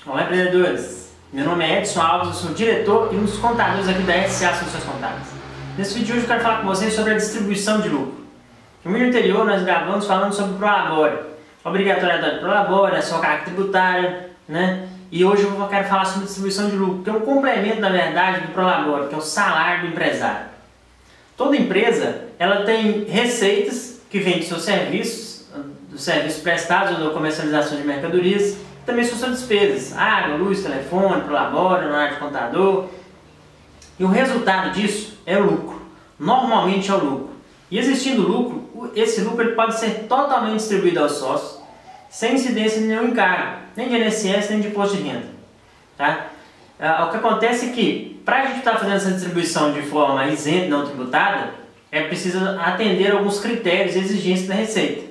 Olá, empreendedores! Meu nome é Edson Alves, eu sou diretor e um dos contadores aqui da SA Soluções Contábeis. Nesse vídeo de hoje eu quero falar com vocês sobre a distribuição de lucro. No vídeo anterior nós gravamos falando sobre o Prolabore, obrigatoriedade do Prolabore, a sua carga tributária, né? E hoje eu quero falar sobre distribuição de lucro, que é um complemento, na verdade, do Prolabore, que é o salário do empresário. Toda empresa ela tem receitas que vêm de seus serviços, dos serviços prestados ou da comercialização de mercadorias, também são suas despesas, água, luz, telefone, Prolabore, honorário de contador. E o resultado disso é o lucro. Normalmente é o lucro. E existindo lucro, esse lucro ele pode ser totalmente distribuído aos sócios, sem incidência de nenhum encargo, nem de INSS, nem de imposto de renda. Tá? O que acontece é que, para a gente estar fazendo essa distribuição de forma isenta e não tributada, é preciso atender alguns critérios e exigências da Receita.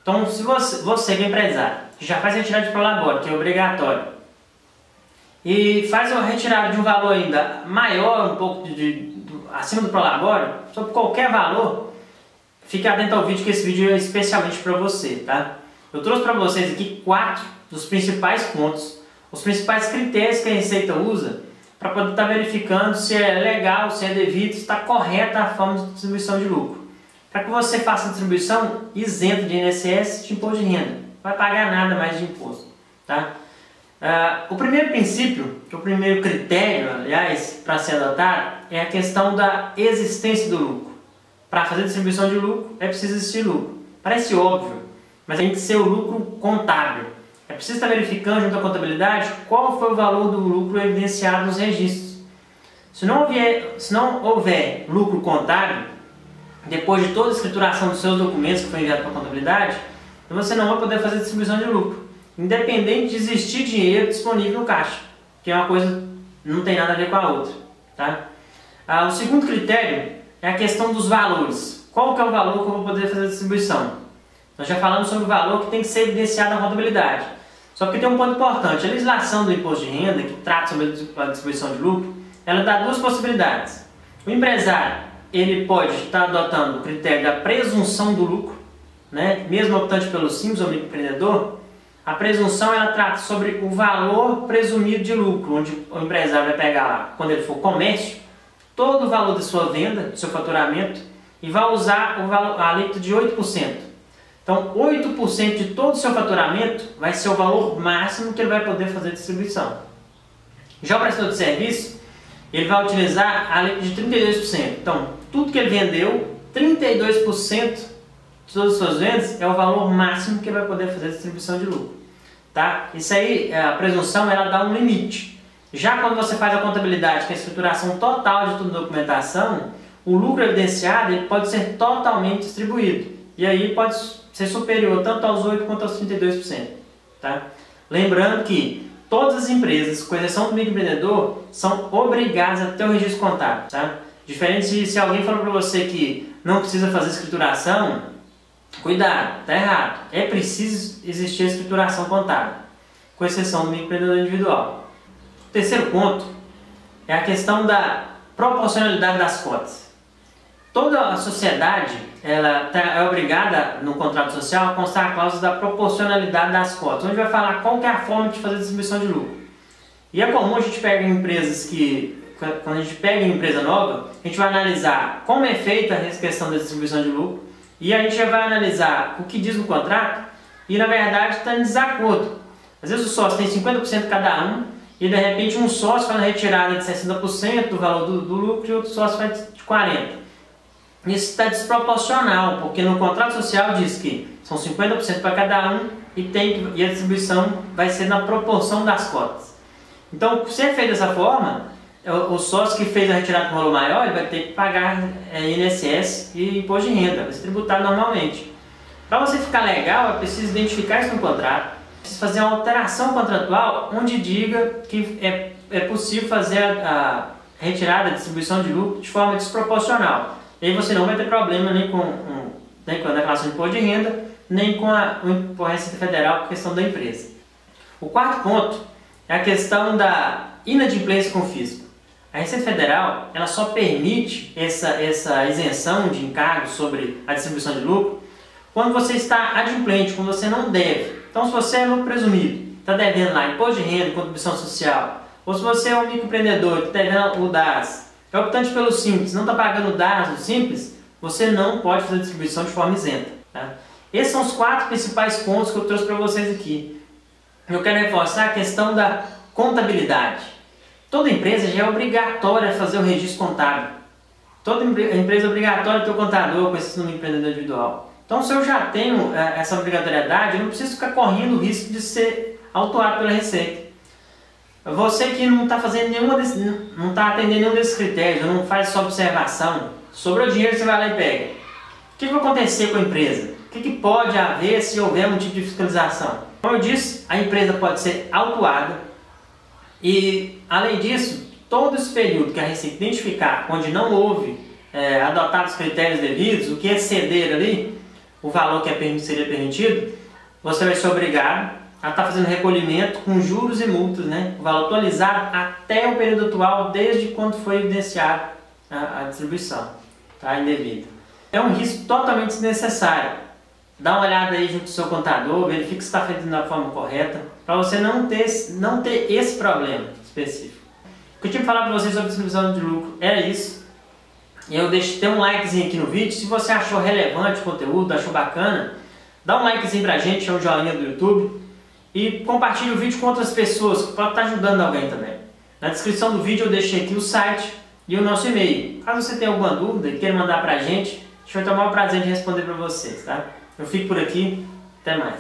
Então, se você que é empresário, que já faz retirada de Prolabore, que é obrigatório, e faz uma retirada de um valor ainda maior, um pouco acima do Prolabore, sobre qualquer valor, fique atento ao vídeo, que esse vídeo é especialmente para você, tá? Eu trouxe para vocês aqui 4 dos principais pontos, os principais critérios que a Receita usa para poder estar verificando se é legal, se é devido, se está correta a forma de distribuição de lucro. Para que você faça a distribuição isenta de INSS e de imposto de renda. Não vai pagar nada mais de imposto. Tá? O primeiro princípio, o primeiro critério, aliás, para ser adotado, é a questão da existência do lucro. Para fazer distribuição de lucro, é preciso existir lucro. Parece óbvio, mas tem que ser o lucro contábil. É preciso estar verificando junto à contabilidade qual foi o valor do lucro evidenciado nos registros. Se não houver lucro contábil, depois de toda a escrituração dos seus documentos que foi enviado para a contabilidade, você não vai poder fazer distribuição de lucro, independente de existir dinheiro disponível no caixa, que é uma coisa não tem nada a ver com a outra. Tá? O segundo critério é a questão dos valores. Qual que é o valor que eu vou poder fazer a distribuição? Nós já falamos sobre o valor que tem que ser evidenciado na contabilidade. Só que tem um ponto importante. A legislação do imposto de renda, que trata sobre a distribuição de lucro, ela dá duas possibilidades. O empresário ele pode estar adotando o critério da presunção do lucro, né? Mesmo optante pelo simples ou microempreendedor, a presunção ela trata sobre o valor presumido de lucro, onde o empresário vai pegar lá, quando ele for comércio, todo o valor da sua venda, do seu faturamento, e vai usar a alíquota de 8%. Então, 8% de todo o seu faturamento vai ser o valor máximo que ele vai poder fazer distribuição. Já o prestador de serviço, ele vai utilizar a alíquota de 32%. Então, tudo que ele vendeu, 32% de todas as suas vendas é o valor máximo que ele vai poder fazer distribuição de lucro. Tá? Isso aí, a presunção, ela dá um limite. Já quando você faz a contabilidade, que é a escrituração total de toda a documentação, o lucro evidenciado ele pode ser totalmente distribuído. E aí pode ser superior tanto aos 8% quanto aos 32%. Tá? Lembrando que todas as empresas, com exceção do microempreendedor, são obrigadas a ter o registro contábil. Tá? Diferente de se alguém falou para você que não precisa fazer escrituração, cuidado, está errado. É preciso existir a escrituração contábil, com exceção do microempreendedor individual. O terceiro ponto é a questão da proporcionalidade das cotas. Toda a sociedade ela é obrigada, no contrato social, a constar a cláusula da proporcionalidade das cotas, onde vai falar qual que é a forma de fazer a distribuição de lucro. E é comum a gente pegar empresas que, quando a gente pega uma empresa nova, a gente vai analisar como é feita a questão da distribuição de lucro, e a gente já vai analisar o que diz no contrato, e na verdade está em desacordo. Às vezes o sócio tem 50% cada um, e de repente um sócio faz a retirada de 60% do valor do lucro e outro sócio faz de 40%. Isso está desproporcional, porque no contrato social diz que são 50% para cada um e a distribuição vai ser na proporção das cotas. Então, se é feito dessa forma, o sócio que fez a retirada com valor maior, ele vai ter que pagar INSS e imposto de renda, vai ser tributado normalmente. Para você ficar legal, é preciso identificar isso no contrato, é preciso fazer uma alteração contratual onde diga que é possível fazer a retirada, a distribuição de lucro de forma desproporcional. E aí você não vai ter problema nem com a declaração de imposto de renda, nem com a Receita Federal por questão da empresa. O quarto ponto é a questão da inadimplência com o fisco. A Receita Federal ela só permite essa isenção de encargos sobre a distribuição de lucro quando você está adimplente, quando você não deve. Então, se você é lucro presumido está devendo lá imposto de renda e contribuição social, ou se você é um microempreendedor que está devendo o DAS, é optante pelo Simples, não está pagando o DAS do Simples, você não pode fazer distribuição de forma isenta. Tá? Esses são os 4 principais pontos que eu trouxe para vocês aqui. Eu quero reforçar a questão da contabilidade. Toda empresa já é obrigatória fazer o registro contábil. Toda empresa é obrigatória ter o contador com esse número de empreendedor individual. Então, se eu já tenho essa obrigatoriedade, eu não preciso ficar correndo o risco de ser autuado pela Receita. Você que não está fazendo não está atendendo nenhum desses critérios, não faz essa observação, sobrou dinheiro, você vai lá e pega. O que vai acontecer com a empresa? O que pode haver se houver um tipo de fiscalização? Como eu disse, a empresa pode ser autuada e, além disso, todo esse período que a Receita identificar onde não houve adotar os critérios devidos, o que exceder ali, o valor que seria permitido, você vai ser obrigado a estar fazendo recolhimento com juros e multas, né? O valor atualizado até o período atual, desde quando foi evidenciado a distribuição, tá? Indevida. É um risco totalmente desnecessário. Dá uma olhada aí junto ao seu contador, verifique se está feito da forma correta, para você não ter esse problema específico. O que eu tinha que falar para vocês sobre distribuição de lucro era isso. Eu deixei um likezinho aqui no vídeo. Se você achou relevante o conteúdo, achou bacana, dá um likezinho pra gente, chama o joinha do YouTube e compartilhe o vídeo com outras pessoas que podem estar ajudando alguém também. Na descrição do vídeo eu deixei aqui o site e o nosso e-mail. Caso você tenha alguma dúvida e queira mandar pra gente, a gente vai ter o maior prazer de responder para vocês, tá? Eu fico por aqui, até mais.